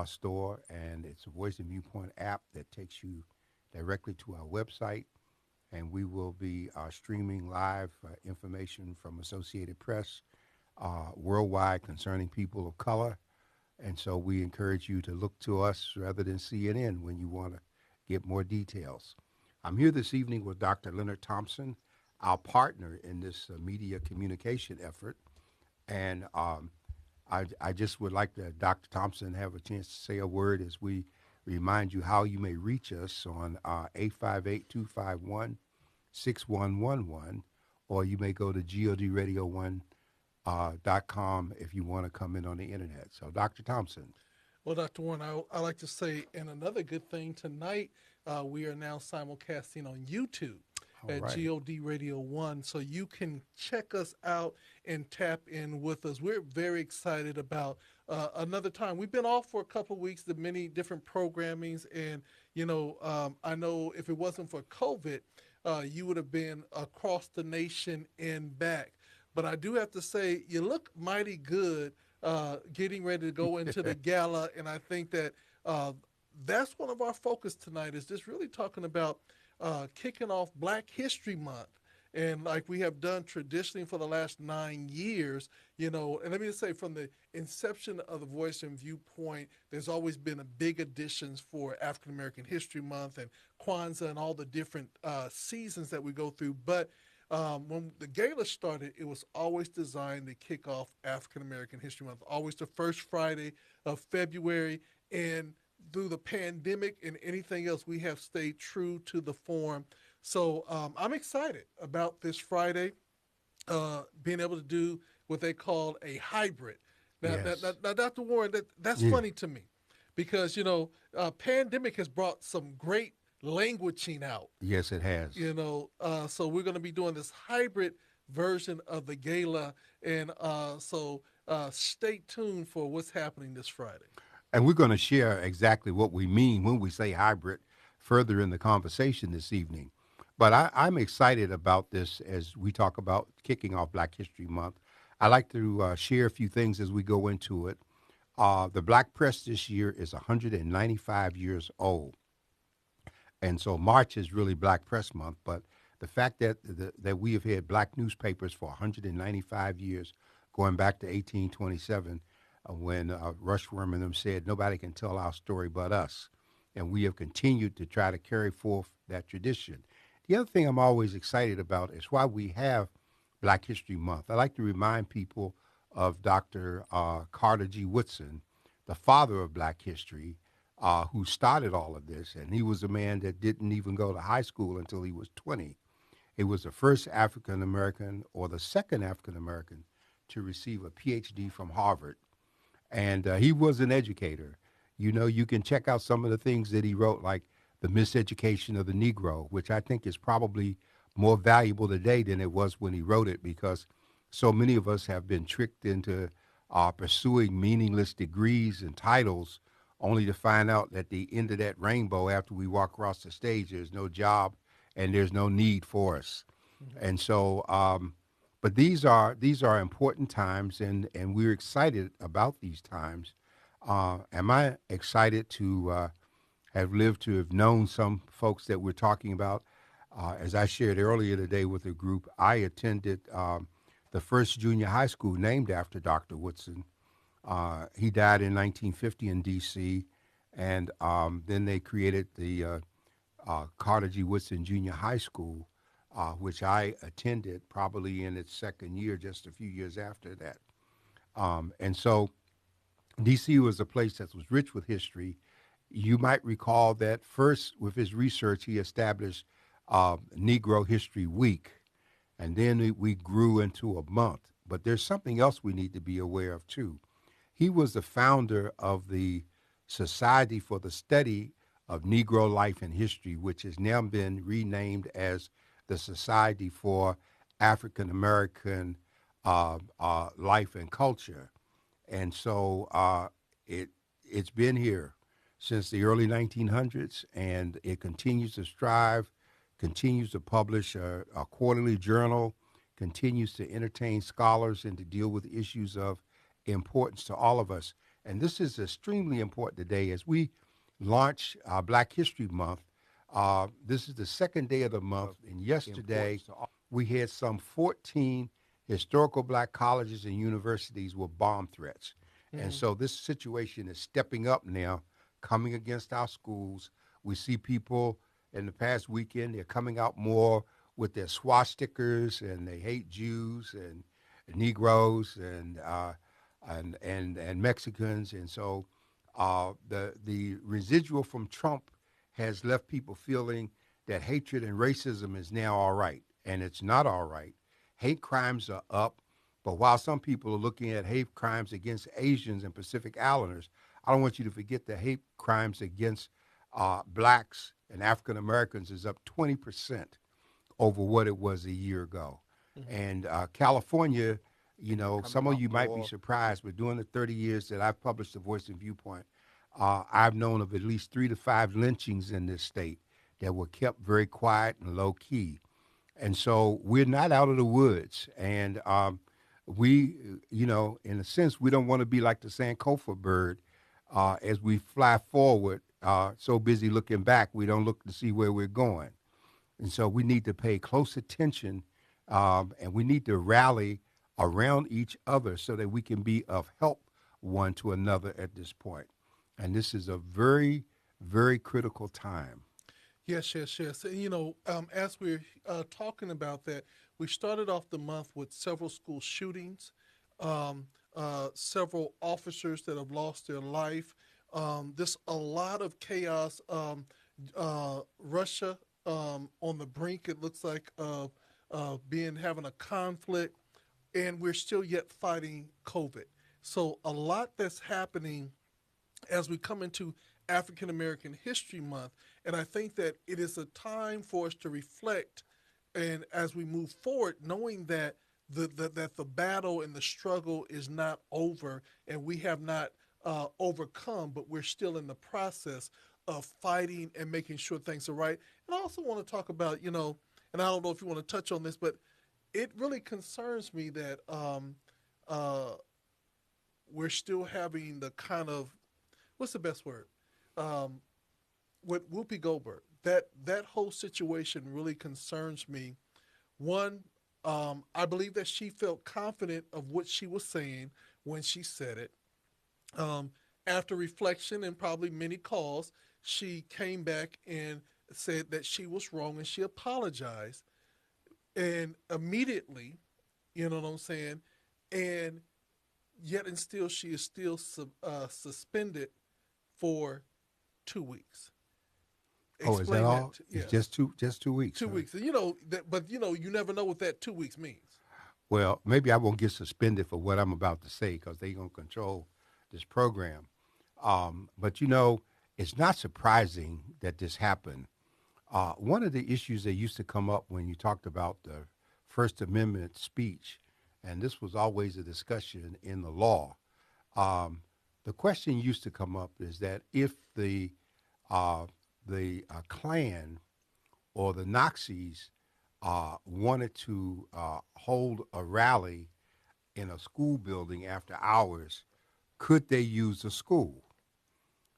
store, and it's a Voice and Viewpoint app that takes you directly to our website. And we will be streaming live information from Associated Press worldwide concerning people of color. And so we encourage you to look to us rather than CNN when you want to get more details. I'm here this evening with Dr. Leonard Thompson, our partner in this media communication effort. And I just would like to, Dr. Thompson, have a chance to say a word as we remind you how you may reach us on 858-251-6111, or you may go to godradio1.com if you want to come in on the internet. So, Dr. Thompson. Well, Dr. Warren, I like to say, and another good thing tonight, we are now simulcasting on YouTube All at right. God Radio 1, so you can check us out and tap in with us. We're very excited about another time. We've been off for a couple of weeks, the many different programmings, and, I know if it wasn't for COVID, you would have been across the nation and back. But I do have to say, you look mighty good getting ready to go into the gala, and I think that that's one of our focus tonight is just really talking about kicking off Black History Month. And like we have done traditionally for the last 9 years, and let me just say from the inception of the Voice and Viewpoint, there's always been a big additions for African American History Month and Kwanzaa and all the different seasons that we go through. But when the gala started, it was always designed to kick off African American History Month, always the first Friday of February. And through the pandemic and anything else, we have stayed true to the form. So I'm excited about this Friday, being able to do what they call a hybrid. Yes. Now Dr. Warren, that's Yeah. funny to me because, pandemic has brought some great languaging out. Yes, it has. So we're going to be doing this hybrid version of the gala, and stay tuned for what's happening this Friday. And we're going to share exactly what we mean when we say hybrid further in the conversation this evening. But I'm excited about this as we talk about kicking off Black History Month. I like to share a few things as we go into it. The Black press this year is 195 years old. And so March is really Black Press Month, but the fact that we have had black newspapers for 195 years, going back to 1827, when Rushworm and them said, nobody can tell our story but us. And we have continued to try to carry forth that tradition. The other thing I'm always excited about is why we have Black History Month. I like to remind people of Dr. Carter G. Woodson, the father of Black history, who started all of this. And he was a man that didn't even go to high school until he was 20. He was the first African American or the second African American to receive a PhD from Harvard. And he was an educator. You can check out some of the things that he wrote, like The Miseducation of the Negro, which I think is probably more valuable today than it was when he wrote it, because so many of us have been tricked into pursuing meaningless degrees and titles only to find out at the end of that rainbow after we walk across the stage, there's no job and there's no need for us. Mm-hmm. And so, but these are important times, and we're excited about these times. Am I excited to have lived to have known some folks that we're talking about? As I shared earlier today with a group, I attended the first junior high school named after Dr. Woodson. He died in 1950 in D.C., and then they created the Carter G. Woodson Junior High School, which I attended probably in its second year, just a few years after that. And so D.C. was a place that was rich with history. You might recall that first, with his research, he established Negro History Week, and then we grew into a month. But there's something else we need to be aware of, too. He was the founder of the Society for the Study of Negro Life and History, which has now been renamed as the Society for African American Life and Culture. And so it's been here since the early 1900s, and it continues to strive, continues to publish a quarterly journal, continues to entertain scholars and to deal with issues of importance to all of us. And this is extremely important today as we launch Black History Month. This is the second day of the month, and yesterday we had some 14 historical black colleges and universities with bomb threats. And Mm-hmm. so this situation is stepping up now, coming against our schools. We see people in the past weekend, they're coming out more with their swastikas and they hate Jews and Negroes and Mexicans. And so the residual from Trump has left people feeling that hatred and racism is now all right, and it's not all right. Hate crimes are up, but while some people are looking at hate crimes against Asians and Pacific Islanders, I don't want you to forget that hate crimes against blacks and African Americans is up 20% over what it was a year ago. Mm-hmm. And California, you know, some of you might be surprised, but during the 30 years that I've published The Voice and Viewpoint, I've known of at least 3 to 5 lynchings in this state that were kept very quiet and low key. And so we're not out of the woods. And we, you know, in a sense, we don't want to be like the Sankofa bird as we fly forward, so busy looking back, we don't look to see where we're going. And so we need to pay close attention and we need to rally around each other so that we can be of help one to another at this point. And this is a very, very critical time. Yes, yes, yes. And as we're talking about that, we started off the month with several school shootings, several officers that have lost their life. There's a lot of chaos. Russia on the brink, it looks like, of being having a conflict, and we're still yet fighting COVID. So a lot that's happening as we come into African American History Month. And I think that it is a time for us to reflect, and as we move forward, knowing that the battle and the struggle is not over, and we have not overcome, but we're still in the process of fighting and making sure things are right. And I also want to talk about, and I don't know if you want to touch on this, but it really concerns me that we're still having the kind of, what's the best word? With Whoopi Goldberg, that whole situation really concerns me. One, I believe that she felt confident of what she was saying when she said it. After reflection and probably many calls, she came back and said that she was wrong and she apologized. And immediately, you know what I'm saying? And yet and still, she is still suspended for 2 weeks. Oh, is that Explain all? that. It's Yeah, just 2 weeks. 2 weeks. But you never know what that 2 weeks means. Well, maybe I won't get suspended for what I'm about to say because they're going to control this program. But it's not surprising that this happened. One of the issues that used to come up when you talked about the First Amendment speech, and this was always a discussion in the law, the question used to come up is that if the Klan or the Nazis wanted to hold a rally in a school building after hours, could they use the school?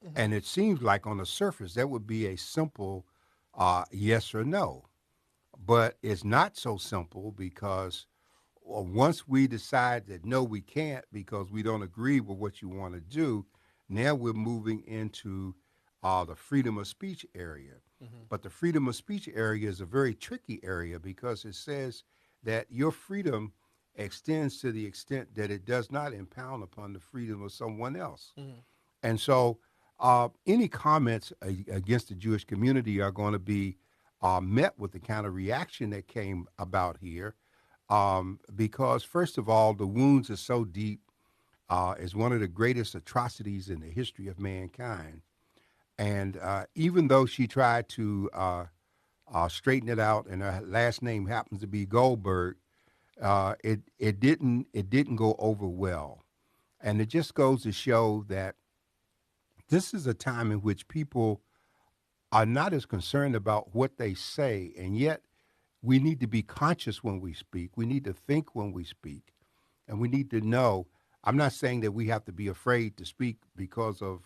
Mm-hmm. And it seems like on the surface that would be a simple yes or no. But it's not so simple because once we decide that no, we can't because we don't agree with what you want to do, now we're moving into the freedom of speech area. Mm-hmm. But the freedom of speech area is a very tricky area because it says that your freedom extends to the extent that it does not impound upon the freedom of someone else. Mm-hmm. And so any comments against the Jewish community are going to be met with the kind of reaction that came about here because, first of all, the wounds are so deep. It's one of the greatest atrocities in the history of mankind. And even though she tried to straighten it out, and her last name happens to be Goldberg, it didn't go over well. And it just goes to show that this is a time in which people are not as concerned about what they say, and yet we need to be conscious when we speak. We need to think when we speak, and we need to know I'm not saying that we have to be afraid to speak because of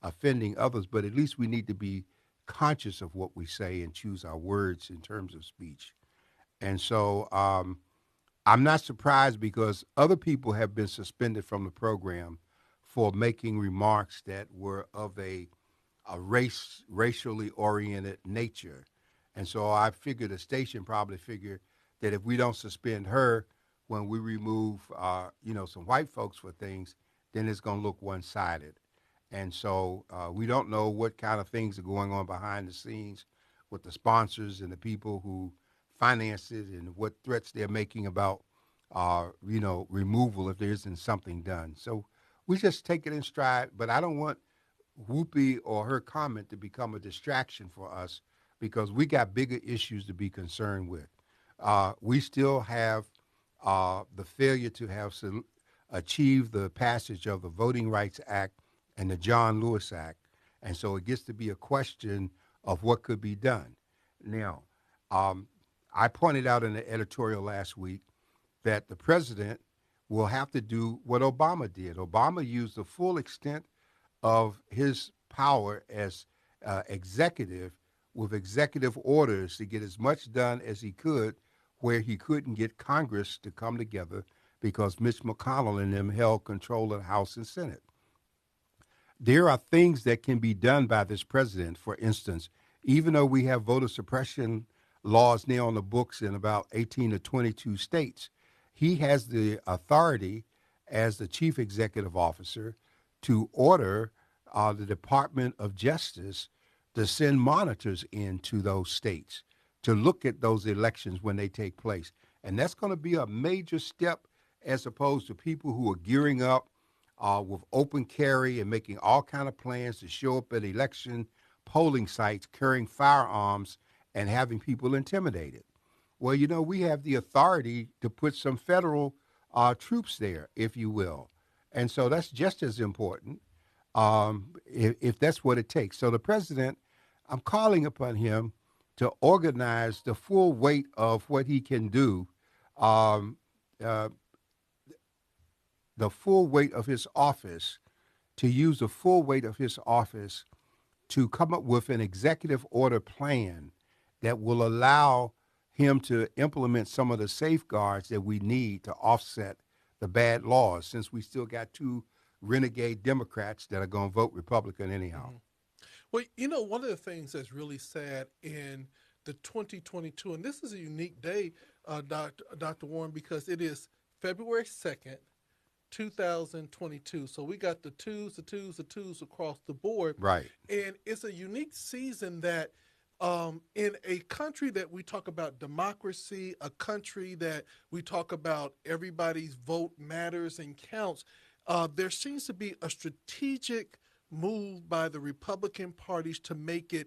offending others, but at least we need to be conscious of what we say and choose our words in terms of speech. And so I'm not surprised because other people have been suspended from the program for making remarks that were of a racially oriented nature. And so I figure the station probably figured that if we don't suspend her when we remove, some white folks for things, then it's going to look one-sided. And so we don't know what kind of things are going on behind the scenes with the sponsors and the people who finance it and what threats they're making about, removal if there isn't something done. So we just take it in stride. But I don't want Whoopi or her comment to become a distraction for us because we got bigger issues to be concerned with. We still have the failure to have achieved the passage of the Voting Rights Act and the John Lewis Act. And so it gets to be a question of what could be done. Now, um, I pointed out in the editorial last week that the president will have to do what Obama did. Obama used the full extent of his power as executive with executive orders to get as much done as he could where he couldn't get Congress to come together because Mitch McConnell and them held control of the House and Senate. There are things that can be done by this president. For instance, even though we have voter suppression laws now on the books in about 18 to 22 states, he has the authority as the chief executive officer to order the Department of Justice to send monitors into those states to look at those elections when they take place. And that's going to be a major step as opposed to people who are gearing up with open carry and making all kind of plans to show up at election polling sites carrying firearms and having people intimidated. Well, we have the authority to put some federal troops there, if you will. And so that's just as important if that's what it takes. So the president, I'm calling upon him to organize the full weight of what he can do, um, uh, the full weight of his office, to use the full weight of his office to come up with an executive order plan that will allow him to implement some of the safeguards that we need to offset the bad laws, since we still got two renegade Democrats that are going to vote Republican anyhow. Mm-hmm. Well, one of the things that's really sad in the 2022, and this is a unique day, Dr. Warren, because it is February 2nd, 2022. So we got the twos across the board. Right. And it's a unique season that in a country that we talk about democracy, a country that we talk about everybody's vote matters and counts, there seems to be a strategic move by the Republican parties to make it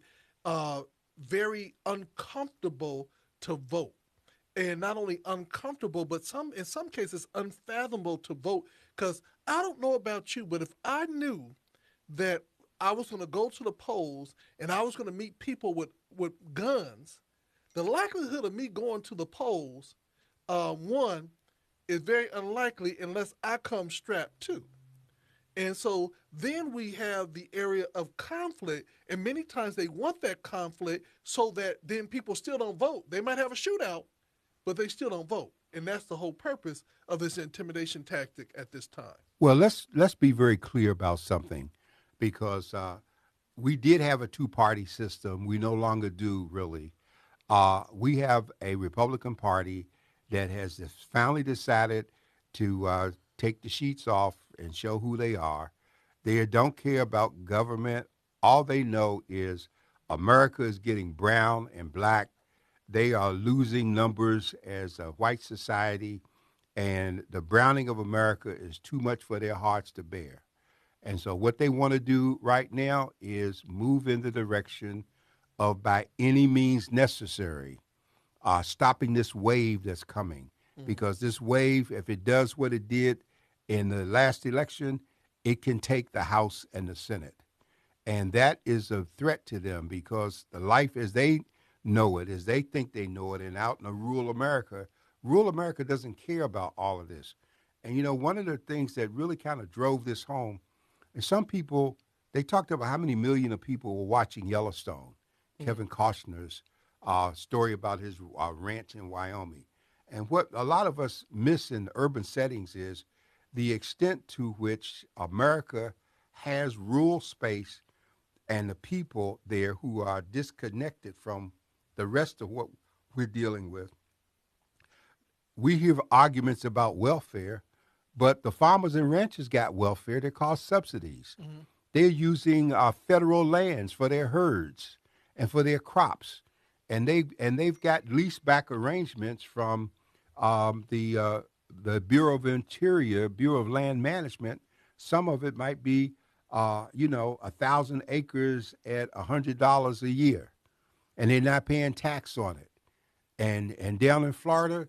very uncomfortable to vote. And not only uncomfortable, but in some cases unfathomable to vote. Because I don't know about you, but if I knew that I was going to go to the polls and I was going to meet people with guns, the likelihood of me going to the polls, one, is very unlikely unless I come strapped too. And so then we have the area of conflict, and many times they want that conflict so that then people still don't vote. They might have a shootout, but they still don't vote. And that's the whole purpose of this intimidation tactic at this time. Well, let's be very clear about something, because we did have a two-party system. We no longer do, really. We have a Republican Party that has finally decided to take the sheets off and show who they are. They don't care about government. All they know is America is getting brown and black. They are losing numbers as a white society, and the browning of America is too much for their hearts to bear. And so what they want to do right now is move in the direction of, by any means necessary, stopping this wave that's coming. Because this wave, if it does what it did in the last election, it can take the House and the Senate. And that is a threat to them, because the life as they know it, as they think they know it, and out in the rural America doesn't care about all of this. And one of the things that really kind of drove this home, and some people, they talked about how many million of people were watching Yellowstone, Mm-hmm. Kevin Costner's story about his ranch in Wyoming. And what a lot of us miss in urban settings is the extent to which America has rural space and the people there who are disconnected from the rest of what we're dealing with. We hear arguments about welfare, but the farmers and ranchers got welfare. They're called subsidies. Mm-hmm. They're using federal lands for their herds and for their crops, and they've got lease back arrangements from the Bureau of Interior, Bureau of Land Management. Some of it might be 1,000 acres at $100 a year, and they're not paying tax on it. And down in Florida,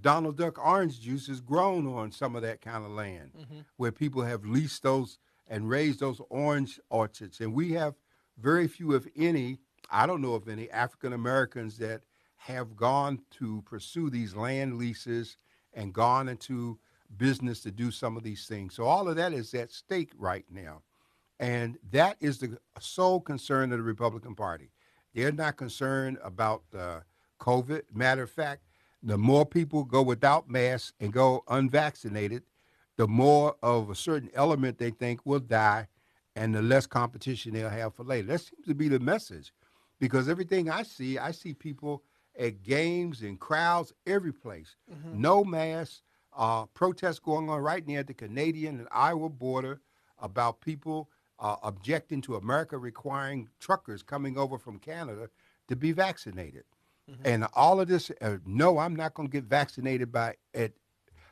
Donald Duck orange juice is grown on some of that kind of land, Mm-hmm. where people have leased those and raised those orange orchards. And we have very few, if any, I don't know of any African Americans that have gone to pursue these land leases and gone into business to do some of these things. So all of that is at stake right now. And that is the sole concern of the Republican Party. They're not concerned about COVID. Matter of fact, the more people go without masks and go unvaccinated, the more of a certain element they think will die and the less competition they'll have for later. That seems to be the message, because everything I see people at games and crowds every place. Mm-hmm. No masks, protests going on right near the Canadian and Iowa border about people objecting to America requiring truckers coming over from Canada to be vaccinated. Mm-hmm. And all of this, no, I'm not going to get vaccinated by it.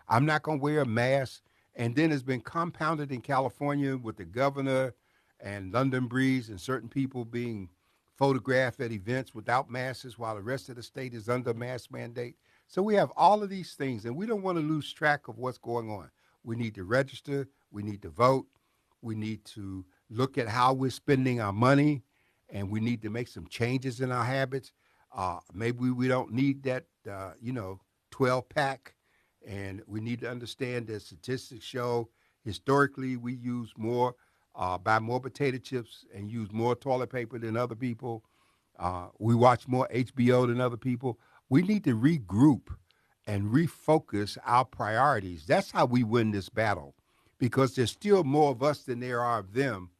I'm not going to wear a mask. And then it's been compounded in California with the governor and London Breeze and certain people being photographed at events without masks while the rest of the state is under mask mandate. So we have all of these things, and we don't want to lose track of what's going on. We need to register. We need to vote. We need to look at how we're spending our money, and we need to make some changes in our habits. Maybe we don't need that, 12 pack, and we need to understand that statistics show historically we use more, buy more potato chips and use more toilet paper than other people. We watch more HBO than other people. We need to regroup and refocus our priorities. That's how we win this battle, because there's still more of us than there are of them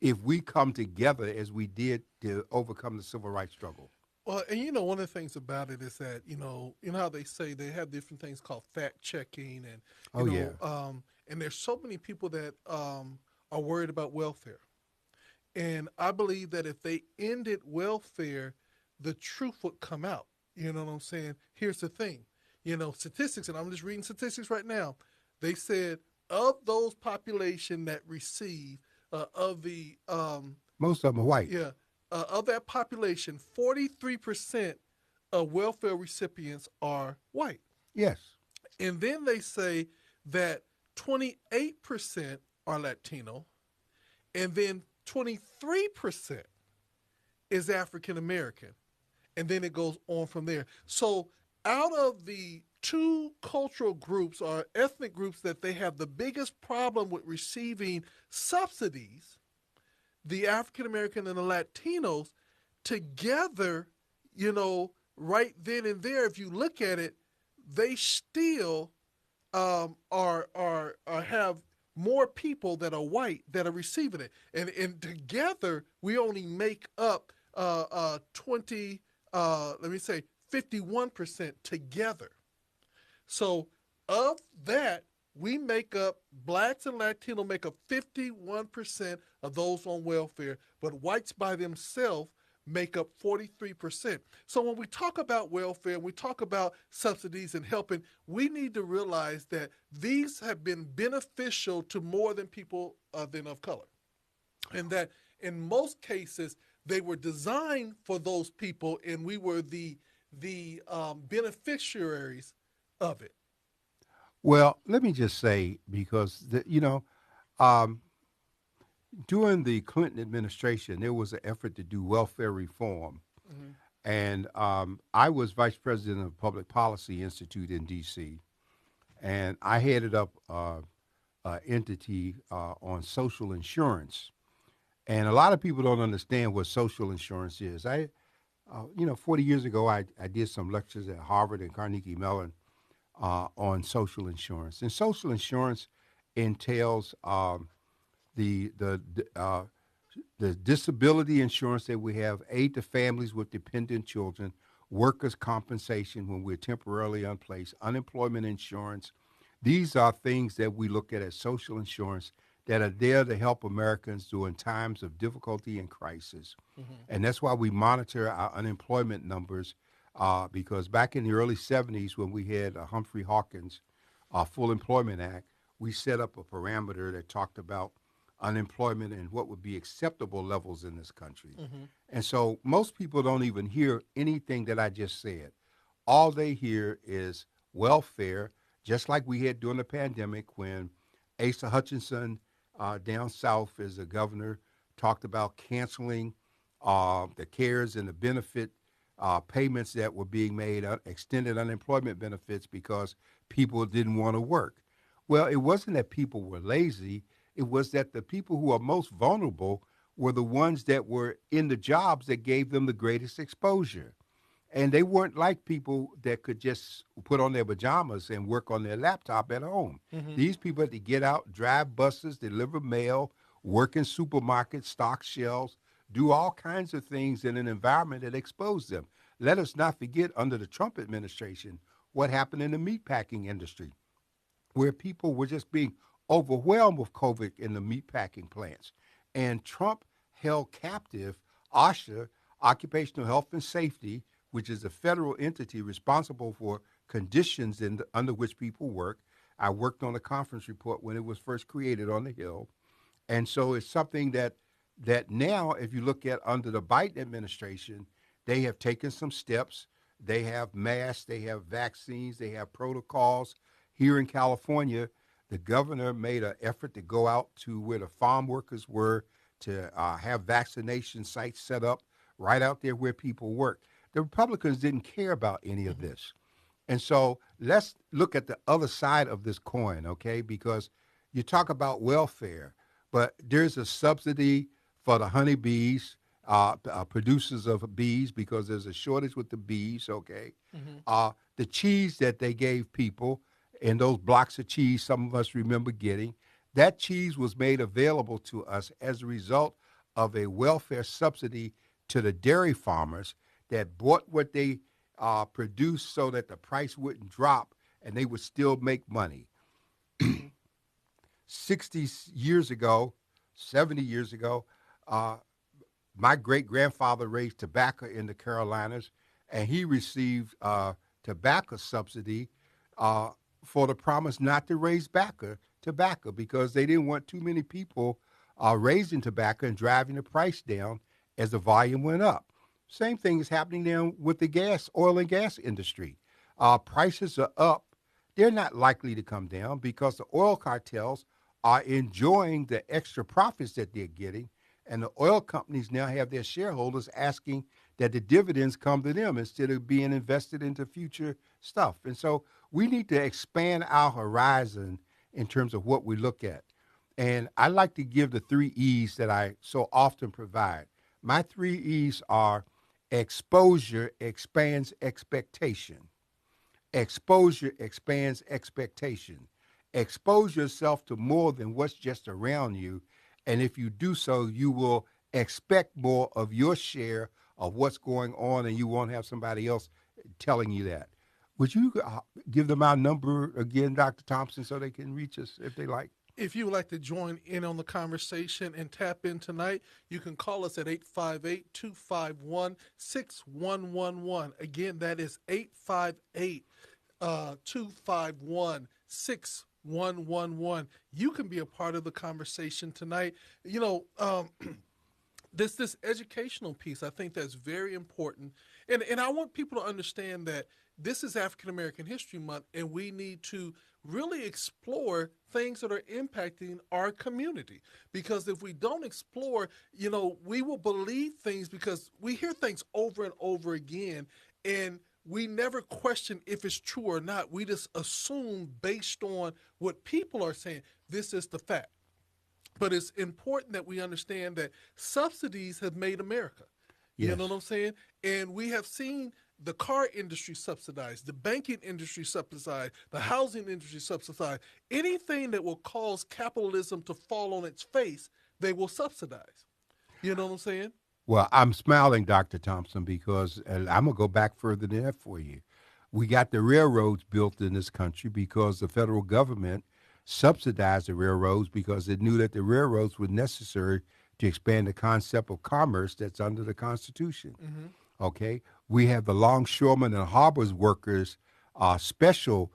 if we come together as we did to overcome the civil rights struggle. Well, and one of the things about it is that how they say they have different things called fact checking, and Oh, yeah. and there's so many people that are worried about welfare, and I believe that if they ended welfare, the truth would come out. You know what I'm saying? Here's the thing, statistics, and I'm just reading statistics right now. They said of those population that receive of the Most of them are white. yeah, of that population, 43% of welfare recipients are white. Yes. And then they say that 28% are Latino, and then 23% is African American. And then it goes on from there. So out of the two cultural groups or ethnic groups that they have the biggest problem with receiving subsidies, the African American and the Latinos together, right then and there, if you look at it, they still are have more people that are white that are receiving it, and together we only make up 20. Let me say 51% together. So of that, we make up, blacks and Latino make up 51% of those on welfare, but whites by themselves make up 43%. So when we talk about welfare, we talk about subsidies and helping, we need to realize that these have been beneficial to more than people than of color. And that in most cases, they were designed for those people, and we were the beneficiaries of it. Well, let me just say, because um, during the Clinton administration, there was an effort to do welfare reform, Mm-hmm. and I was vice president of Public Policy Institute in D.C. and I headed up entity on social insurance. And a lot of people don't understand what social insurance is. 40 years ago, I did some lectures at Harvard and Carnegie Mellon on social insurance. And social insurance entails the the disability insurance that we have, aid to families with dependent children, workers' compensation when we're temporarily unplaced, unemployment insurance. These are things that we look at as social insurance that are there to help Americans during times of difficulty and crisis. Hmm. And that's why we monitor our unemployment numbers because back in the early 70s when we had Humphrey Hawkins' Full Employment Act, we set up a parameter that talked about unemployment and what would be acceptable levels in this country. Hmm. And so most people don't even hear anything that I just said. All they hear is welfare, just like we had during the pandemic when Asa Hutchinson down south as a governor talked about canceling the cares and the benefit payments that were being made, extended unemployment benefits because people didn't want to work. Well, it wasn't that people were lazy. It was that the people who are most vulnerable were the ones that were in the jobs that gave them the greatest exposure. And they weren't like people that could just put on their pajamas and work on their laptop at home. Hmm. These people had to get out, drive buses, deliver mail, work in supermarkets, stock shelves, do all kinds of things in an environment that exposed them. Let us not forget under the Trump administration what happened in the meatpacking industry where people were just being overwhelmed with COVID in the meatpacking plants. And Trump held captive OSHA, Occupational Health and Safety, which is a federal entity responsible for conditions under which people work. I worked on a conference report when it was first created on the Hill. And so it's something that now, if you look at under the Biden administration, they have taken some steps. They have masks, they have vaccines, they have protocols. Here in California, the governor made an effort to go out to where the farm workers were to have vaccination sites set up right out there where people work. The Republicans didn't care about any of Hmm. this. And so let's look at the other side of this coin, okay? Because you talk about welfare, but there's a subsidy for the honeybees, producers of bees, because there's a shortage with the bees, okay? Hmm. The cheese that they gave people, and those blocks of cheese some of us remember getting, that cheese was made available to us as a result of a welfare subsidy to the dairy farmers that bought what they produced so that the price wouldn't drop and they would still make money. Hmm. 60 years ago, 70 years ago, uh, my great grandfather raised tobacco in the Carolinas, and he received tobacco subsidy uh, for the promise not to raise tobacco because they didn't want too many people raising tobacco and driving the price down as the volume went up. Same thing is happening now with the oil and gas industry. Prices are up. They're not likely to come down because the oil cartels are enjoying the extra profits that they're getting, and the oil companies now have their shareholders asking that the dividends come to them instead of being invested into future stuff. And so we need to expand our horizon in terms of what we look at. And I like to give the three E's that I so often provide. My three E's are exposure expands expectation. Exposure expands expectation. Expose yourself to more than what's just around you. And if you do so, you will expect more of your share of what's going on, and you won't have somebody else telling you that. Would you give them our number again, Dr. Thompson, so they can reach us if they like? If you would like to join in on the conversation and tap in tonight, you can call us at 858-251-6111. Again, that is 858 251 6111. You can be a part of the conversation tonight. This educational piece, I think that's very important. And I want people to understand that this is African American History Month, and we need to really explore things that are impacting our community. Because if we don't explore, we will believe things because we hear things over and over again. And we never question if it's true or not. We just assume based on what people are saying, this is the fact. But it's important that we understand that subsidies have made America. You know what Yes. I'm saying? And we have seen the car industry subsidized, the banking industry subsidized, the housing industry subsidized. Anything that will cause capitalism to fall on its face, they will subsidize. You know what I'm saying? Well, I'm smiling, Dr. Thompson, because I'm going to go back further than that for you. We got the railroads built in this country because the federal government subsidized the railroads because it knew that the railroads were necessary to expand the concept of commerce that's under the Constitution. Mm-hmm. Okay, we have the longshoremen and harbors workers special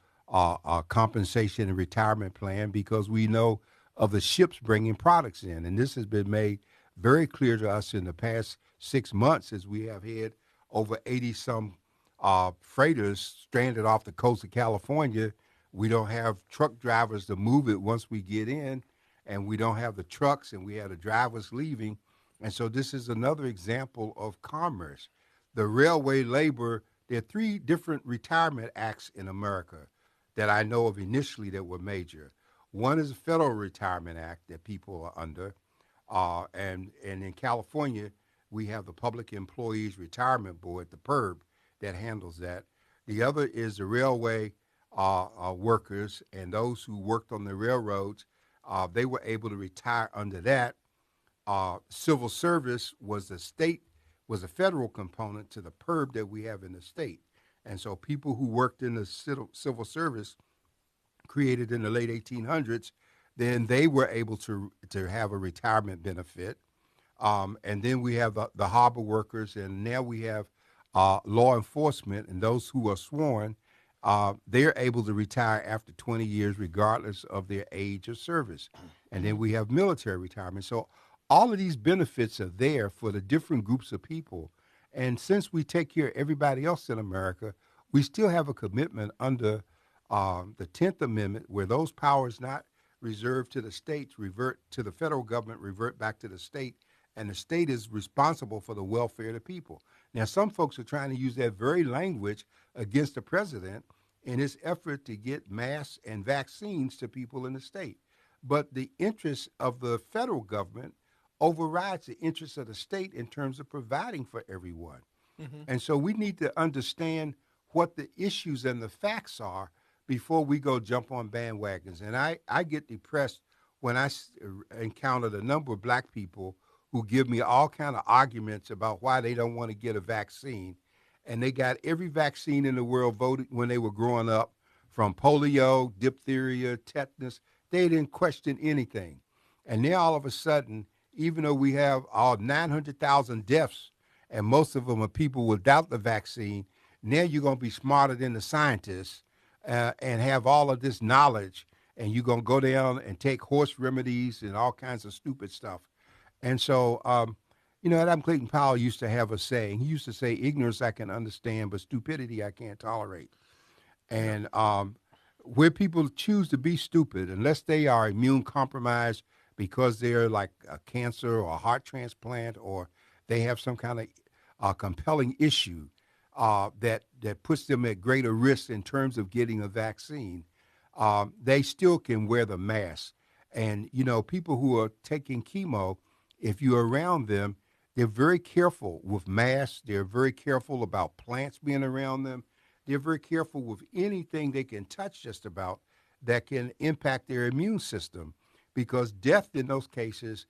compensation and retirement plan because we know of the ships bringing products in, and this has been made very clear to us in the past 6 months as we have had over 80 some freighters stranded off the coast of California. We don't have truck drivers to move it once we get in, and we don't have the trucks, and we have the drivers leaving. And so this is another example of commerce. The railway labor, there are three different retirement acts in America that I know of initially that were major. One is the Federal Retirement Act that people are under, and in California, we have the Public Employees Retirement Board, the PERB, that handles that. The other is the railway workers and those who worked on the railroads. They were able to retire under that. Civil service was the state, was a federal component to the PERB that we have in the state. And so people who worked in the civil service created in the late 1800s, then they were able to have a retirement benefit. And then we have the harbor workers, and now we have law enforcement, and those who are sworn, they're able to retire after 20 years, regardless of their age of service. And then we have military retirement. So all of these benefits are there for the different groups of people. And since we take care of everybody else in America, we still have a commitment under the 10th Amendment where those powers not reserved to the states revert to the federal government, revert back to the state, and the state is responsible for the welfare of the people. Now, some folks are trying to use that very language against the president in his effort to get masks and vaccines to people in the state. But the interests of the federal government overrides the interests of the state in terms of providing for everyone. Mm-hmm. And so we need to understand what the issues and the facts are before we go jump on bandwagons. And I get depressed when I encounter the number of black people who give me all kind of arguments about why they don't want to get a vaccine. And they got every vaccine in the world voted when they were growing up, from polio, diphtheria, tetanus. They didn't question anything. And now all of a sudden, even though we have all 900,000 deaths, and most of them are people without the vaccine, now you're going to be smarter than the scientists and have all of this knowledge, and you're going to go down and take horse remedies and all kinds of stupid stuff. And so, Adam Clayton Powell used to have a saying. He used to say, ignorance I can understand, but stupidity I can't tolerate. Yeah. And where people choose to be stupid, unless they are immune compromised because they're like a cancer or a heart transplant, or they have some kind of compelling issue that puts them at greater risk in terms of getting a vaccine, they still can wear the mask. And, people who are taking chemo, if you're around them, they're very careful with masks. They're very careful about plants being around them. They're very careful with anything they can touch just about that can impact their immune system, because death in those cases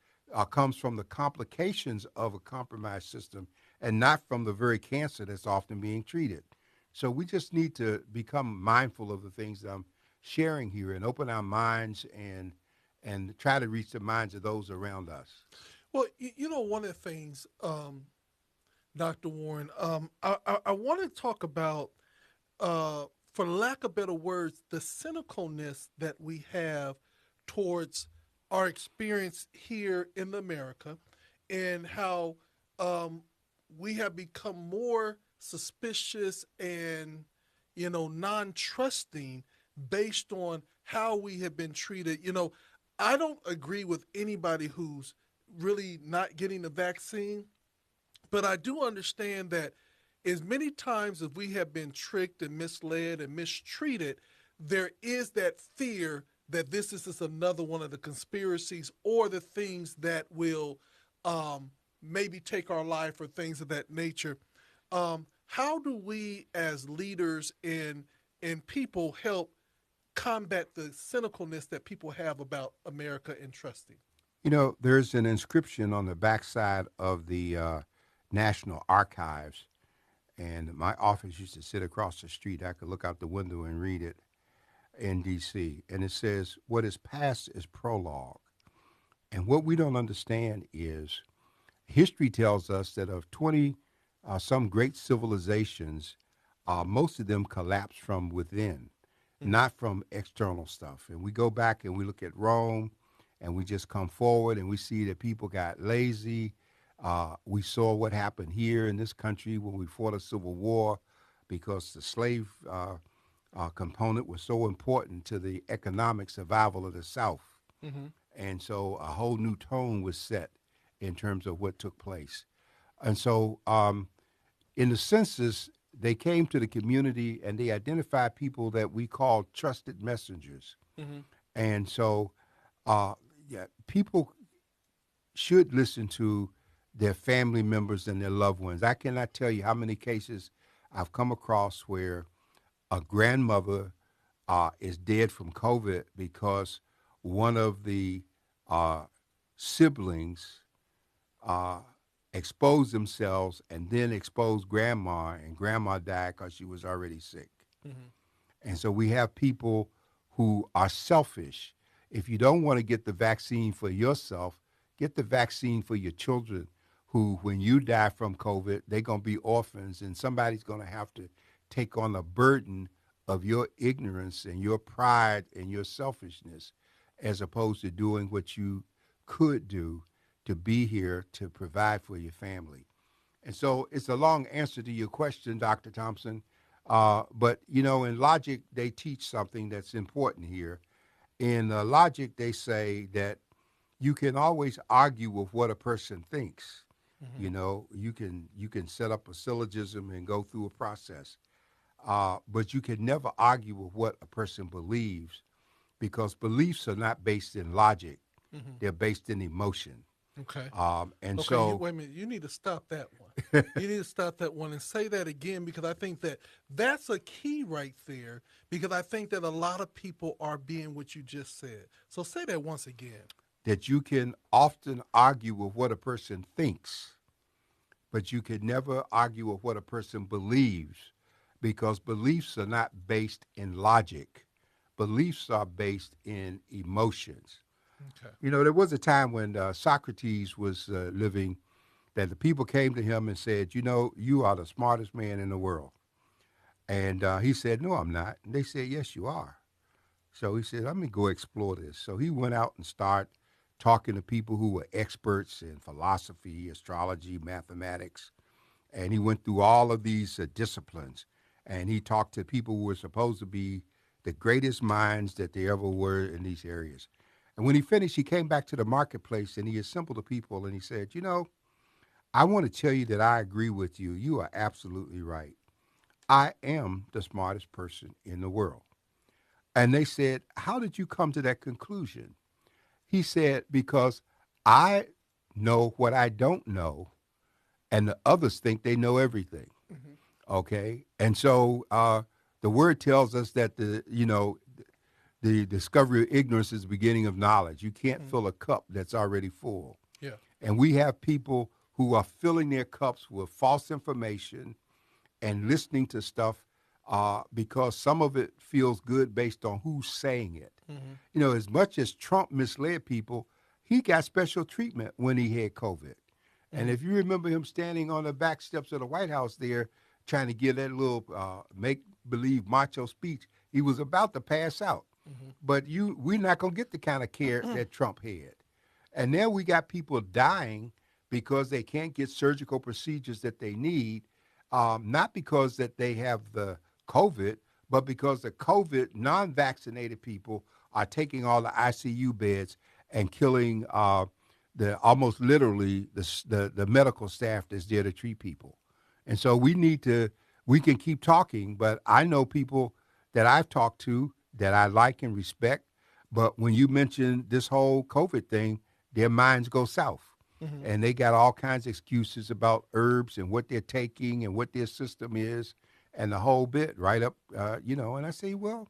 comes from the complications of a compromised system and not from the very cancer that's often being treated. So we just need to become mindful of the things that I'm sharing here and open our minds and try to reach the minds of those around us. Well, one of the things, Dr. Warren, I want to talk about, for lack of better words, the cynicalness that we have towards our experience here in America, and how we have become more suspicious and, non-trusting based on how we have been treated. I don't agree with anybody who's really not getting the vaccine, but I do understand that as many times as we have been tricked and misled and mistreated, there is that fear that this is just another one of the conspiracies or the things that will maybe take our life or things of that nature. How do we as leaders and people help combat the cynicalness that people have about America and trusting? You know, there's an inscription on the backside of the National Archives, and my office used to sit across the street. I could look out the window and read it in D.C., and it says, "What is past is prologue." And what we don't understand is history tells us that of 20 some great civilizations, most of them collapsed from within, not from external stuff. And we go back and we look at Rome and we just come forward and we see that people got lazy. We saw what happened here in this country when we fought a civil war because the slave component was so important to the economic survival of the South. Mm-hmm. And so a whole new tone was set in terms of what took place. And so in the census, they came to the community and they identified people that we call trusted messengers. Mm-hmm. And so, yeah, people should listen to their family members and their loved ones. I cannot tell you how many cases I've come across where a grandmother is dead from COVID because one of the uh, siblings uh, exposed themselves and then exposed grandma, and grandma died because she was already sick. Mm-hmm. And so we have people who are selfish. If you don't want to get the vaccine for yourself, get the vaccine for your children who, when you die from COVID, they're going to be orphans and somebody's going to have to take on the burden of your ignorance and your pride and your selfishness as opposed to doing what you could do to be here to provide for your family. And so it's a long answer to your question, Dr. Thompson. But, you know, in logic, they teach something that's important here. In logic, they say that you can always argue with what a person thinks. Mm-hmm. You know, you can set up a syllogism and go through a process, but you can never argue with what a person believes because beliefs are not based in logic; Mm-hmm. they're based in emotion. Okay. And Okay, so, wait a minute. You need to stop that one. You need to stop that one and say that again because I think that that's a key right there because I think that a lot of people are being what you just said. So say that once again. that you can often argue with what a person thinks, but you can never argue with what a person believes because beliefs are not based in logic. Beliefs are based in emotions. Okay. You know, there was a time when Socrates was living that the people came to him and said, "You know, you are the smartest man in the world." And he said, "No, I'm not." And they said, "Yes, you are." So he said, "Let me go explore this." So he went out and started talking to people who were experts in philosophy, astrology, mathematics, and he went through all of these disciplines. And he talked to people who were supposed to be the greatest minds that they ever were in these areas. And when he finished, he came back to the marketplace and he assembled the people and he said, "You know, I want to tell you that I agree with you. You are absolutely right. I am the smartest person in the world." And they said, "How did you come to that conclusion?" He said, "Because I know what I don't know, and the others think they know everything." Mm-hmm. Okay, and so the word tells us that the discovery of ignorance is the beginning of knowledge. You can't Mm-hmm. fill a cup that's already full, Yeah. and we have people who are filling their cups with false information and listening to stuff because some of it feels good based on who's saying it. Mm-hmm. You know, as much as Trump misled people, he got special treatment when he had COVID. And Mm-hmm. if you remember him standing on the back steps of the White House there trying to give that little make believe macho speech, he was about to pass out. Mm-hmm. But we're not going to get the kind of care that Trump had. And now we got people dying because they can't get surgical procedures that they need, not because that they have the COVID, but because the COVID non-vaccinated people are taking all the ICU beds and killing the almost literally the medical staff that's there to treat people. And so we can keep talking, but I know people that I've talked to that I like and respect. But when you mention this whole COVID thing, their minds go south. Hmm. And they got all kinds of excuses about herbs and what they're taking and what their system is and the whole bit right up, and I say, well,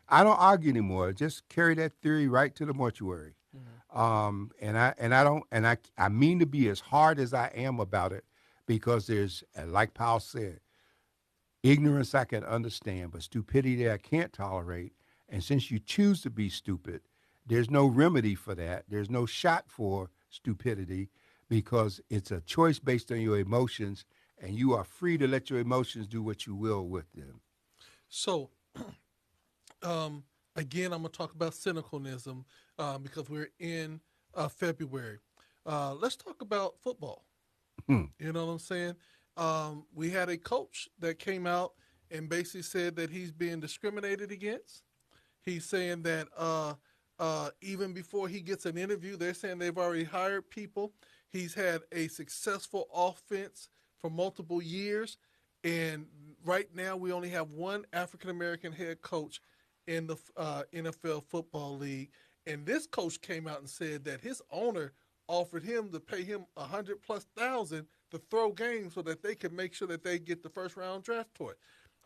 I don't argue anymore. Just carry that theory right to the mortuary. Hmm. And I don't and I mean to be as hard as I am about it because there's like Powell said, ignorance I can understand, but stupidity I can't tolerate. And since you choose to be stupid, there's no remedy for that. There's no shot for stupidity because it's a choice based on your emotions, and you are free to let your emotions do what you will with them. So, um, again, I'm going to talk about cynicalism because we're in February. Let's talk about football. Hmm. You know what I'm saying? We had a coach that came out and basically said that he's being discriminated against. He's saying that even before he gets an interview, they're saying they've already hired people. He's had a successful offense for multiple years. And right now, we only have one African American head coach in the NFL Football League. And this coach came out and said that his owner offered him to pay him 100,000+ to throw games so that they can make sure that they get the first round draft for it.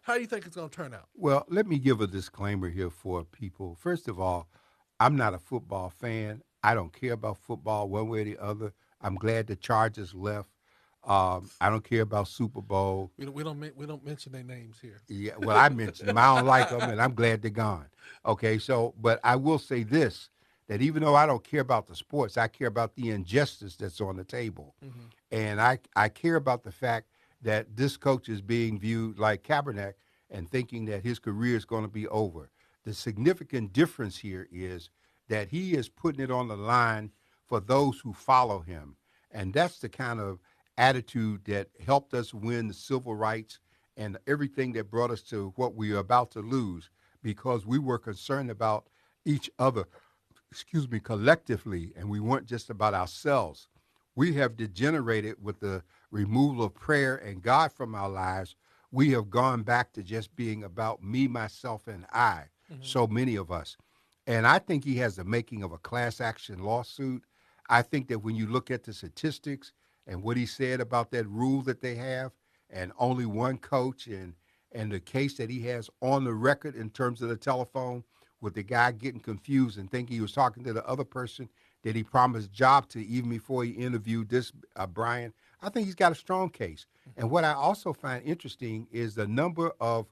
How do you think it's going to turn out? Well, let me give a disclaimer here for people. First of all, I'm not a football fan. I don't care about football one way or the other. I'm glad the Chargers left. I don't care about Super Bowl. We don't mention their names here. Yeah, well, I mentioned them. I don't like them, and I'm glad they're gone. Okay, so, but I will say this, that even though I don't care about the sports, I care about the injustice that's on the table. Mm-hmm. And I care about the fact that this coach is being viewed like Kaepernick and thinking that his career is going to be over. The significant difference here is that he is putting it on the line for those who follow him. And that's the kind of attitude that helped us win the civil rights and everything that brought us to what we are about to lose because we were concerned about each other, collectively, and we weren't just about ourselves. We have degenerated with the removal of prayer and God from our lives. We have gone back to just being about me, myself, and I, Mm-hmm. so many of us. And I think he has the making of a class action lawsuit. I think that when you look at the statistics and what he said about that rule that they have, and only one coach, and the case that he has on the record in terms of the telephone with the guy getting confused and thinking he was talking to the other person that he promised job to even before he interviewed this Brian. I think he's got a strong case. And what I also find interesting is the number of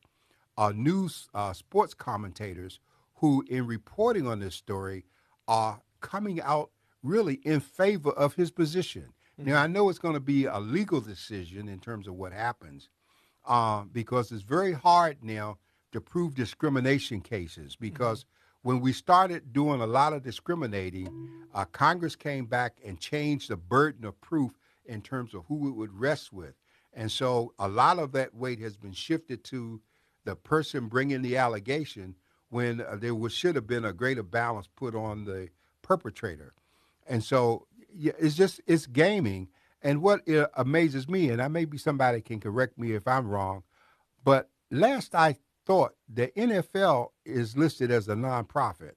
news sports commentators who, in reporting on this story, are coming out really in favor of his position. Now, Mm-hmm. I know it's going to be a legal decision in terms of what happens because it's very hard now to prove discrimination cases Mm-hmm. because when we started doing a lot of discriminating, Congress came back and changed the burden of proof in terms of who it would rest with. And so a lot of that weight has been shifted to the person bringing the allegation when should have been a greater balance put on the perpetrator. And so yeah, it's gaming. And what amazes me, and I maybe somebody can correct me if I'm wrong, but last I thought the NFL is listed as a nonprofit,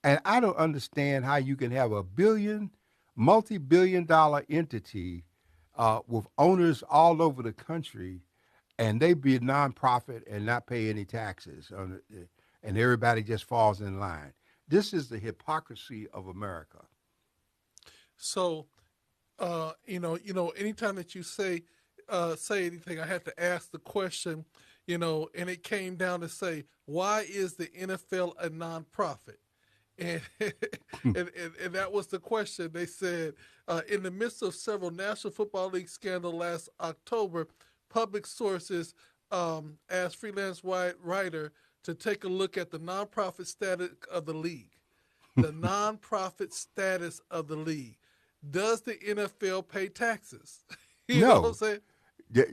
and I don't understand how you can have a multi-billion-dollar entity with owners all over the country, and they be a nonprofit and not pay any taxes, and everybody just falls in line. This is the hypocrisy of America. So, anytime that you say anything, I had to ask the question, and it came down to say, why is the NFL a nonprofit? And and that was the question. They said, in the midst of several National Football League scandal last October, public sources asked freelance writer to take a look at the nonprofit status of the league. The nonprofit status of the league. Does the NFL pay taxes? You know what I'm No, saying?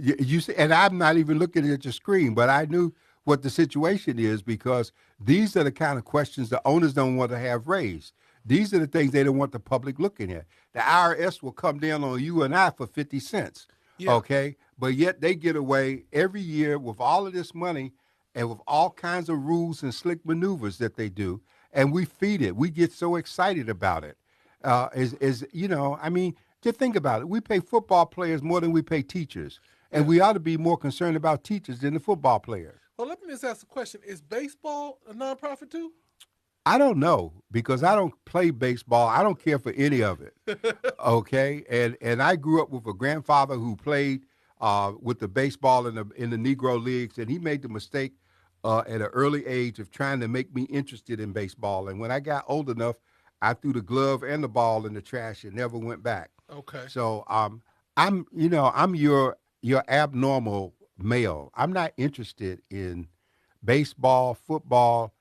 you see, and I'm not even looking at your screen, but I knew what the situation is because these are the kind of questions the owners don't want to have raised. These are the things they don't want the public looking at. The IRS will come down on you and I for 50 cents. Yeah. Okay, but yet they get away every year with all of this money and with all kinds of rules and slick maneuvers that they do, and we feed it. We get so excited about it. Is you know, I mean, just think about it. We pay football players more than we pay teachers, and Yeah. we ought to be more concerned about teachers than the football players. Well, let me just ask a question: is baseball a nonprofit too? I don't know because I don't play baseball. I don't care for any of it. Okay, and I grew up with a grandfather who played with the baseball in the Negro leagues, and he made the mistake at an early age of trying to make me interested in baseball. And when I got old enough, I threw the glove and the ball in the trash and never went back. Okay. So I'm your abnormal male. I'm not interested in baseball, football.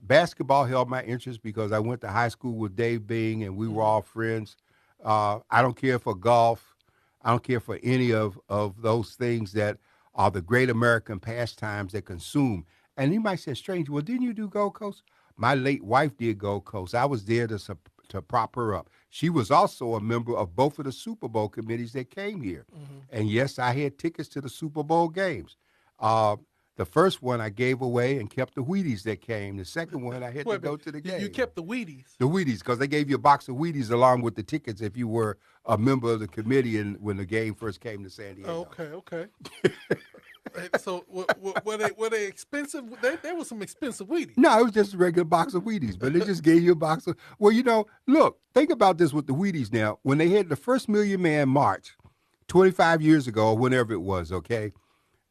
Basketball held my interest because I went to high school with Dave Bing and we were Hmm. all friends. I don't care for golf. I don't care for any of those things that are the great American pastimes that consume. And you might say, strange, well, didn't you do Gold Coast? My late wife did Gold Coast. I was there to prop her up. She was also a member of both of the Super Bowl committees that came here. Hmm. And yes, I had tickets to the Super Bowl games. Uh, the first one I gave away and kept the Wheaties that came. The second one I had Wait to a minute. go to the You game. kept the Wheaties. The Wheaties, because they gave you a box of Wheaties along with the tickets if you were a member of the committee and when the game first came to San Diego. Okay. Okay. So were they expensive? There was some expensive Wheaties. No, it was just a regular box of Wheaties, but they just gave you a box of. Well, look, think about this with the Wheaties now. When they had the first Million Man March 25 years ago, or whenever it was, okay,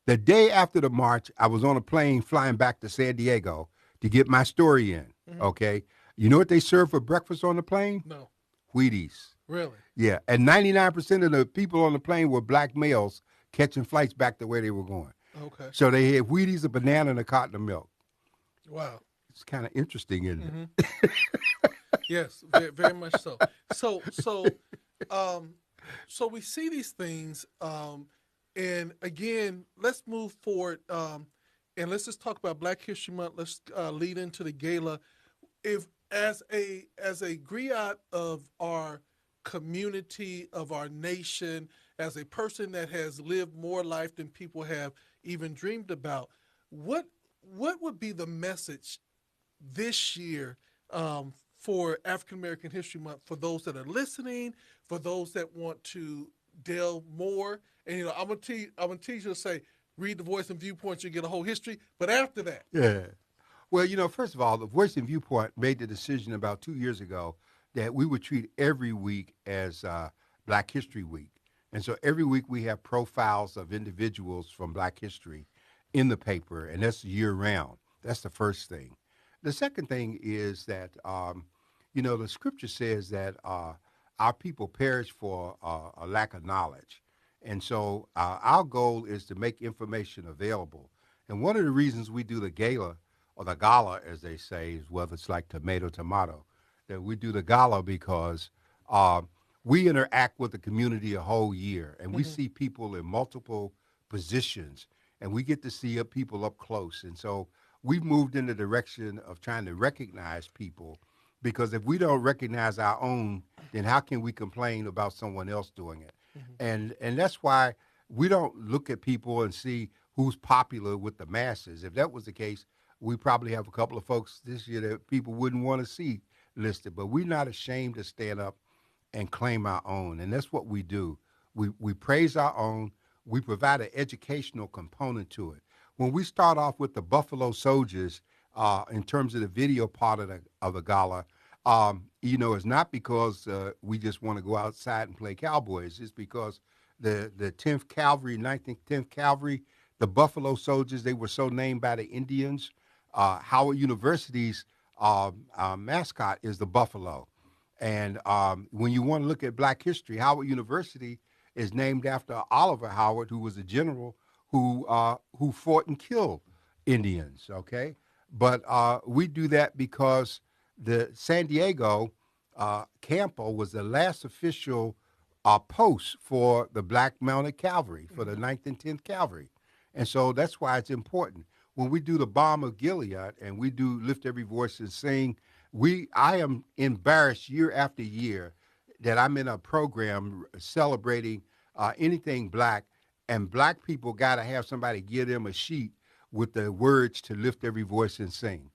the day after the march, I was on a plane flying back to San Diego to get my story in, Hmm. okay? You know what they served for breakfast on the plane? No. Wheaties. Really. Yeah, and 99% of the people on the plane were black males catching flights back to where they were going. Okay. So they had Wheaties, a banana, and a carton of milk. Wow. It's kind of interesting, isn't it? Hmm. Yes. Very, very much so. So so um so we see these things, and again, let's move forward, and let's just talk about Black History Month. Let's lead into the gala. If as a griot of our community, of our nation, as a person that has lived more life than people have even dreamed about, what what would be the message this year, for African American History Month, for those that are listening, for those that want to delve more? And I'm gonna teach you to say, read the Voice and Viewpoint, you get a whole history. But after that, Yeah. Well, first of all, the Voice and Viewpoint made the decision about 2 years ago that we would treat every week as Black History Week. And so every week we have profiles of individuals from Black history in the paper, and that's year round. That's the first thing. The second thing is that, the scripture says that our people perish for a lack of knowledge. And so our goal is to make information available. And one of the reasons we do the gala, or the gala, as they say, is whether it's like tomato, tomato, that we do the gala because uh, we interact with the community a whole year and we hmm see people in multiple positions and we get to see people up close. And so we've moved in the direction of trying to recognize people because if we don't recognize our own, then how can we complain about someone else doing it? hmm And that's why we don't look at people and see who's popular with the masses. If that was the case, we probably have a couple of folks this year that people wouldn't want to see listed. But we're not ashamed to stand up and claim our own, and that's what we do. We praise our own. We provide an educational component to it. When we start off with the Buffalo Soldiers, in terms of the video part of the gala, it's not because we just want to go outside and play cowboys. It's because the 10th Cavalry, 19th, 10th Cavalry, the Buffalo Soldiers, they were so named by the Indians. Howard University's mascot is the buffalo. And when you want to look at Black history, Howard University is named after Oliver Howard, who was a general who fought and killed Indians. Okay, but we do that because the San Diego Campo was the last official post for the Black Mounted Cavalry for the hmm Ninth and 10th Cavalry, and so that's why it's important. When we do the Bomb of Gilead and we do Lift Every Voice and Sing, I am embarrassed year after year that I'm in a program celebrating anything black, and black people got to have somebody give them a sheet with the words to lift every voice and sing.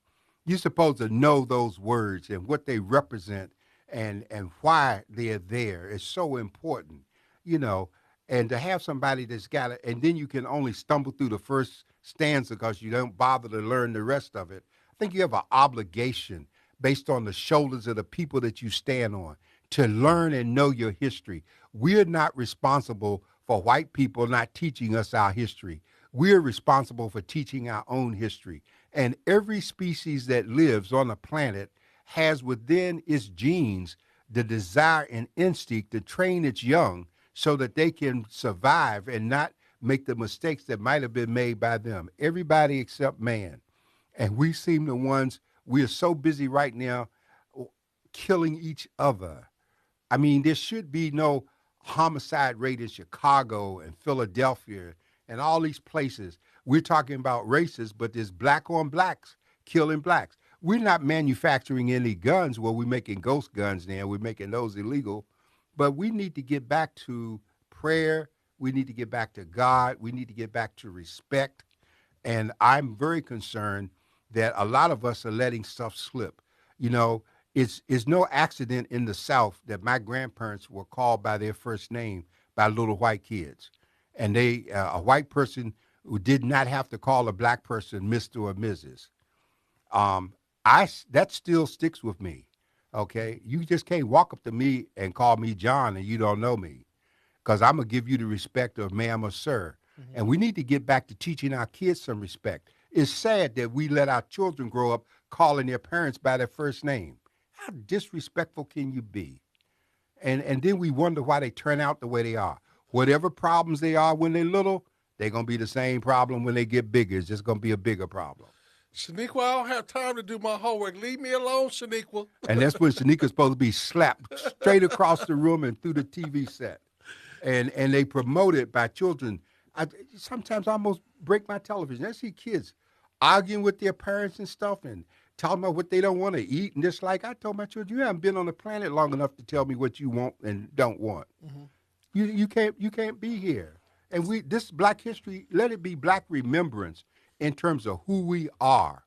You're supposed to know those words and what they represent and why they're there. It's so important, you know. And to have somebody that's got it, and then you can only stumble through the first stanza because you don't bother to learn the rest of it. I think you have an obligation based on the shoulders of the people that you stand on to learn and know your history. We're not responsible for white people not teaching us our history. We're responsible for teaching our own history. And every species that lives on the planet has within its genes the desire and instinct to train its young so that they can survive and not make the mistakes that might have been made by them. Everybody except man. And we seem the ones, we are so busy right now killing each other. I mean, there should be no homicide rate in Chicago and Philadelphia and all these places. We're talking about races, but there's black on blacks killing blacks. We're not manufacturing any guns. Well, we're making ghost guns now. We're making those illegal. But we need to get back to prayer. We need to get back to God. We need to get back to respect. And I'm very concerned that a lot of us are letting stuff slip. You know, it's no accident in the South that my grandparents were called by their first name by little white kids. And a white person who did not have to call a black person Mr. or Mrs. That still sticks with me. Okay, you just can't walk up to me and call me John and you don't know me, because I'm gonna give you the respect of ma'am or sir. Mm-hmm. And we need to get back to teaching our kids some respect. It's sad that we let our children grow up calling their parents by their first name. How disrespectful can you be? And then we wonder why they turn out the way they are. Whatever problems they are when they're little, they're gonna be the same problem when they get bigger. It's just gonna be a bigger problem. Shaniqua, I don't have time to do my homework. Leave me alone, Shaniqua. And that's when Shaniqua's supposed to be slapped straight across the room and through the TV set. And they promote it by children. Sometimes I almost break my television. I see kids arguing with their parents and stuff and talking about what they don't want to eat. And just like I told my children, you haven't been on the planet long enough to tell me what you want and don't want. Mm-hmm. You can't be here. And this Black history, let it be Black remembrance in terms of who we are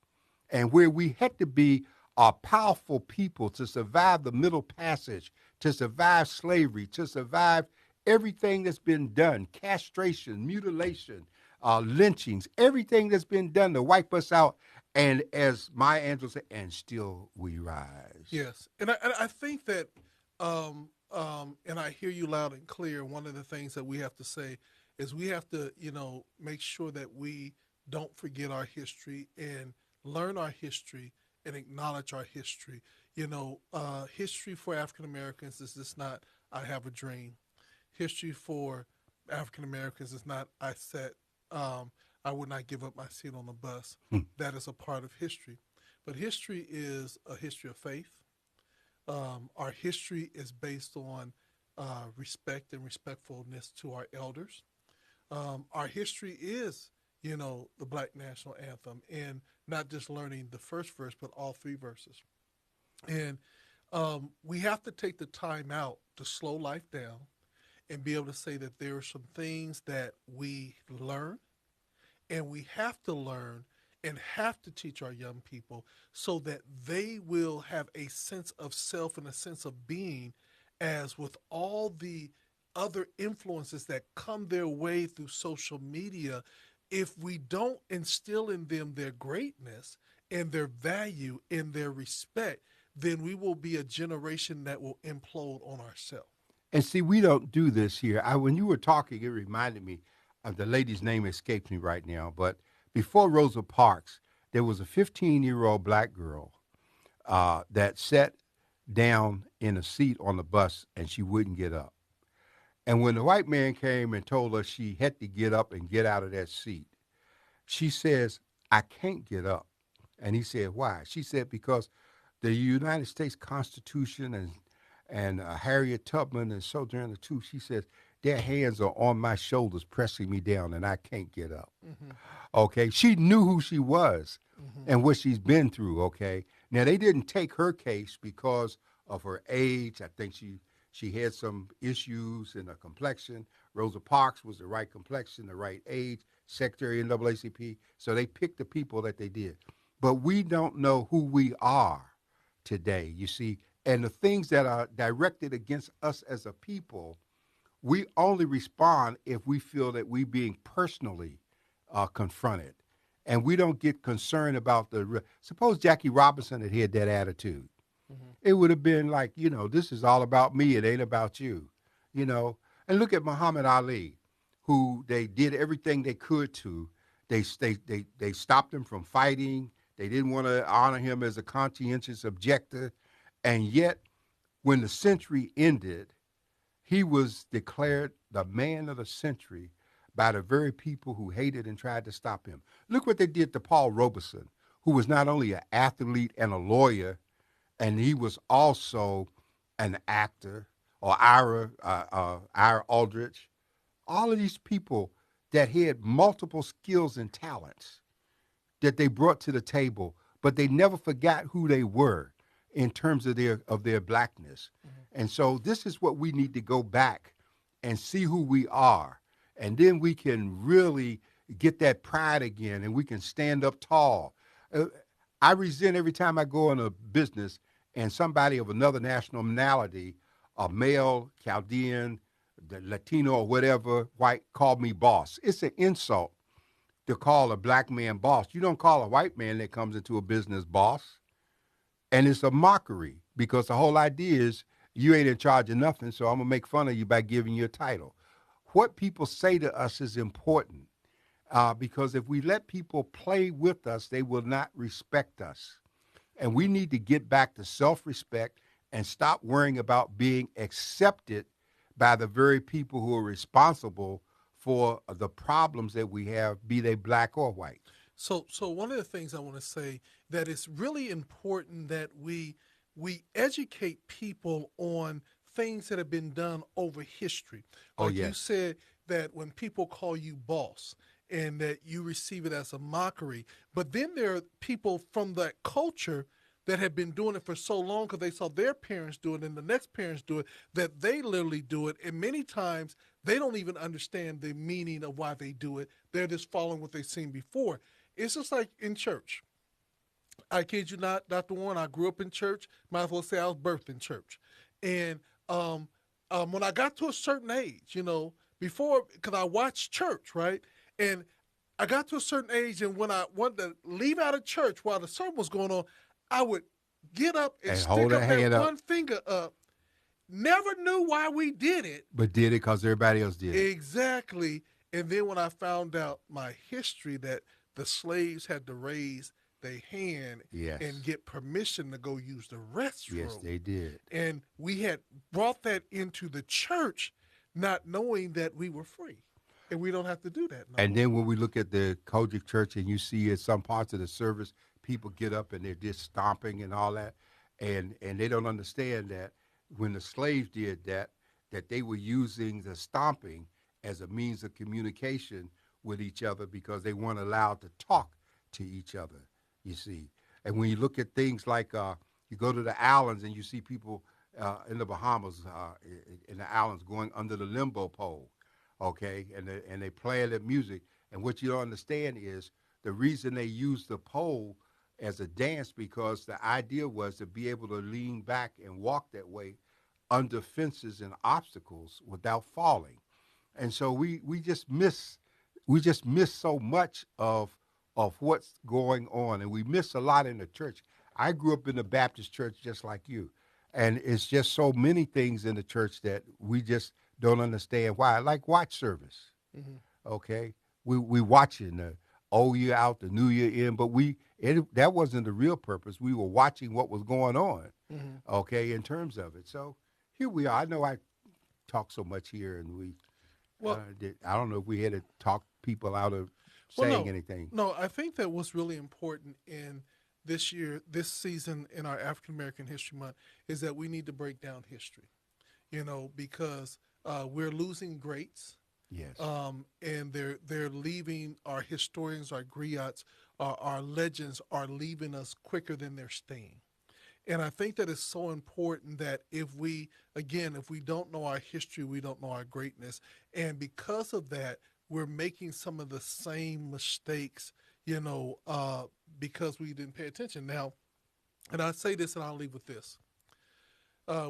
and where we had to be a powerful people to survive the Middle Passage, to survive slavery, to survive everything that's been done, castration, mutilation, lynchings, everything that's been done to wipe us out. And as Maya Angelou said, and still we rise. Yes. And I think that, and I hear you loud and clear, one of the things that we have to say is we have to, make sure that we don't forget our history and learn our history and acknowledge our history. History for African Americans is just not, I have a dream. History for African Americans is not, I would not give up my seat on the bus. That is a part of history. But history is a history of faith. Our history is based on respect and respectfulness to our elders. Our history is, the Black National Anthem, and not just learning the first verse, but all three verses. And we have to take the time out to slow life down and be able to say that there are some things that we learn and we have to learn and have to teach our young people so that they will have a sense of self and a sense of being, as with all the other influences that come their way through social media. If we don't instill in them their greatness and their value and their respect, then we will be a generation that will implode on ourselves. And see, we don't do this here. When you were talking, it reminded me of the lady's name escapes me right now, but before Rosa Parks, there was a 15-year-old black girl that sat down in a seat on the bus and she wouldn't get up. And when the white man came and told her she had to get up and get out of that seat, she says, I can't get up. And he said, why? She said, because the United States Constitution and Harriet Tubman and Sojourner Truth, she says, their hands are on my shoulders pressing me down and I can't get up. Mm-hmm. Okay, she knew who she was and what she's been through, okay? Now, they didn't take her case because of her age. I think she She had some issues in her complexion. Rosa Parks was the right complexion, the right age, Secretary NAACP. So they picked the people that they did. But we don't know who we are today, you see. And the things that are directed against us as a people, we only respond if we feel that we being personally confronted. And we don't get concerned about suppose Jackie Robinson had that attitude. Mm-hmm. It would have been like, this is all about me. It ain't about you, you know. And look at Muhammad Ali, who they did everything they could to. They stopped him from fighting. They didn't want to honor him as a conscientious objector. And yet, when the century ended, he was declared the man of the century by the very people who hated and tried to stop him. Look what they did to Paul Robeson, who was not only an athlete and a lawyer, and he was also an actor, or Ira Aldrich. All of these people that had multiple skills and talents that they brought to the table, but they never forgot who they were in terms of their blackness. Mm-hmm. And so this is what we need to go back and see who we are. And then we can really get that pride again and we can stand up tall. I resent every time I go in a business and somebody of another nationality, a male, Chaldean, the Latino or whatever, white, call me boss. It's an insult to call a black man boss. You don't call a white man that comes into a business boss. And it's a mockery because the whole idea is you ain't in charge of nothing, so I'm going to make fun of you by giving you a title. What people say to us is important because if we let people play with us, they will not respect us. And we need to get back to self-respect and stop worrying about being accepted by the very people who are responsible for the problems that we have, be they black or white. So one of the things I want to say that it's really important that we educate people on things that have been done over history. Oh, Like you yes. said that when people call you boss and that you receive it as a mockery, but then there are people from that culture that have been doing it for so long because they saw their parents do it and the next parents do it, that they literally do it. And many times they don't even understand the meaning of why they do it. They're just following what they've seen before. It's just like in church. I kid you not, Dr. Warren, I grew up in church. Might as well say I was birthed in church. And when I got to a certain age, before, because I watched church, right? And I got to a certain age, and when I wanted to leave out of church while the sermon was going on, I would get up and And hold stick a up that hand up, one finger up. Never knew why we did it. but did it because everybody else did it. Exactly. And then when I found out my history that the slaves had to raise their hand Yes. and get permission to go use the Yes, restroom. they did. And we had brought that into the church, not knowing that we were free. And we don't have to do that no And more. then when we look at the Kojic church and you see in some parts of the service, people get up and they're just stomping and all that. And they don't understand that when the slaves did that, that they were using the stomping as a means of communication with each other because they weren't allowed to talk to each other, you see. And when you look at things like you go to the islands and you see people in the Bahamas, in the islands going under the limbo pole, okay, and they play that music. And what you don't understand is the reason they use the pole as a dance because the idea was to be able to lean back and walk that way under fences and obstacles without falling. And so we just miss so much of what's going on, and we miss a lot in the church. I grew up in the Baptist church just like you, and it's just so many things in the church that we just don't understand why. Like watch service, Mm-hmm. okay? We watching the old year out, the new year in, but that wasn't the real purpose. We were watching what was going on, Mm-hmm. okay, in terms of it. So here we are. I know I talk so much here, and Well, I don't know if we had to talk people out of well, saying no, anything. no. I think that what's really important in this year, this season in our African American History Month is that we need to break down history. Because we're losing greats, Yes. and they're leaving our historians, our griots, our legends are leaving us quicker than they're staying. And I think that it's so important that if we, again, if we don't know our history, we don't know our greatness. And because of that, we're making some of the same mistakes, because we didn't pay attention. Now, and I say this and I'll leave with this.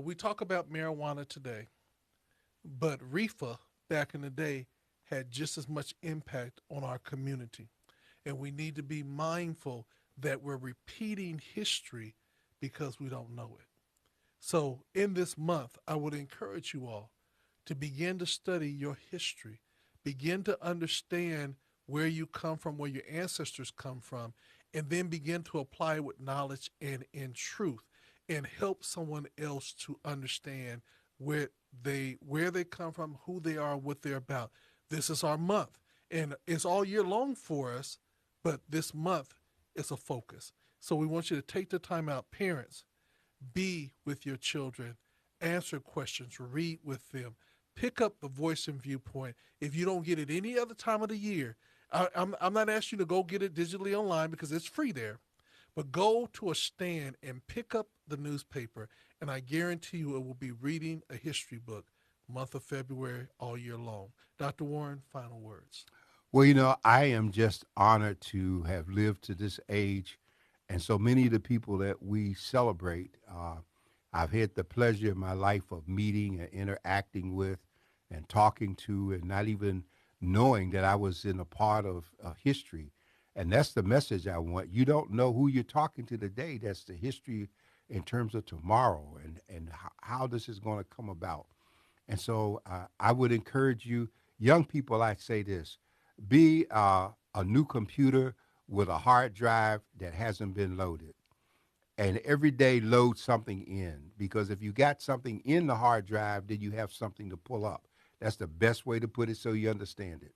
We talk about marijuana today, but reefer back in the day had just as much impact on our community. And we need to be mindful that we're repeating history because we don't know it. So, in this month, I would encourage you all to begin to study your history, begin to understand where you come from, where your ancestors come from, and then begin to apply it with knowledge and in truth and help someone else to understand where they come from, who they are, what they're about. This is our month. And it's all year long for us, but this month is a focus. So we want you to take the time out, parents, be with your children, answer questions, read with them, pick up the voice and viewpoint. If you don't get it any other time of the year, I'm not asking you to go get it digitally online because it's free there, but go to a stand and pick up the newspaper, and I guarantee you it will be reading a history book month of February all year long. Dr. Warren, final words. Well, I am just honored to have lived to this age. And so many of the people that we celebrate, I've had the pleasure in my life of meeting and interacting with and talking to, and not even knowing that I was in a part of history. And that's the message I want. You don't know who you're talking to today. That's the history in terms of tomorrow and how this is going to come about. And so I would encourage you, young people, I say this: be a new computer with a hard drive that hasn't been loaded. And every day load something in, because if you got something in the hard drive, then you have something to pull up. That's the best way to put it so you understand it.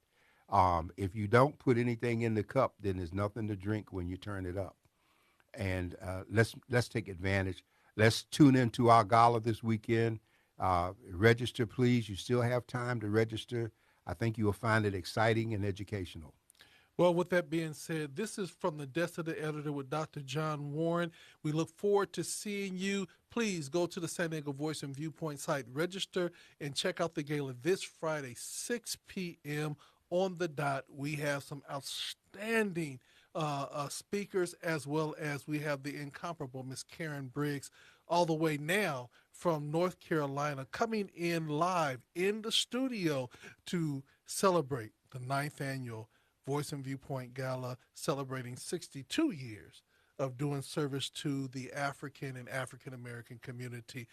If you don't put anything in the cup, then there's nothing to drink when you turn it up. And let's take advantage. Let's tune into our gala this weekend. Register, please. You still have time to register. I think you will find it exciting and educational. Well, with that being said, this is from the desk of the editor with Dr. John Warren. We look forward to seeing you. Please go to the San Diego Voice and Viewpoint site, register, and check out the gala this Friday, 6 p.m. on the dot. We have some outstanding speakers, as well as we have the incomparable Miss Karen Briggs, all the way now from North Carolina, coming in live in the studio to celebrate the ninth annual Voice and Viewpoint Gala, celebrating 62 years of doing service to the African and African American community.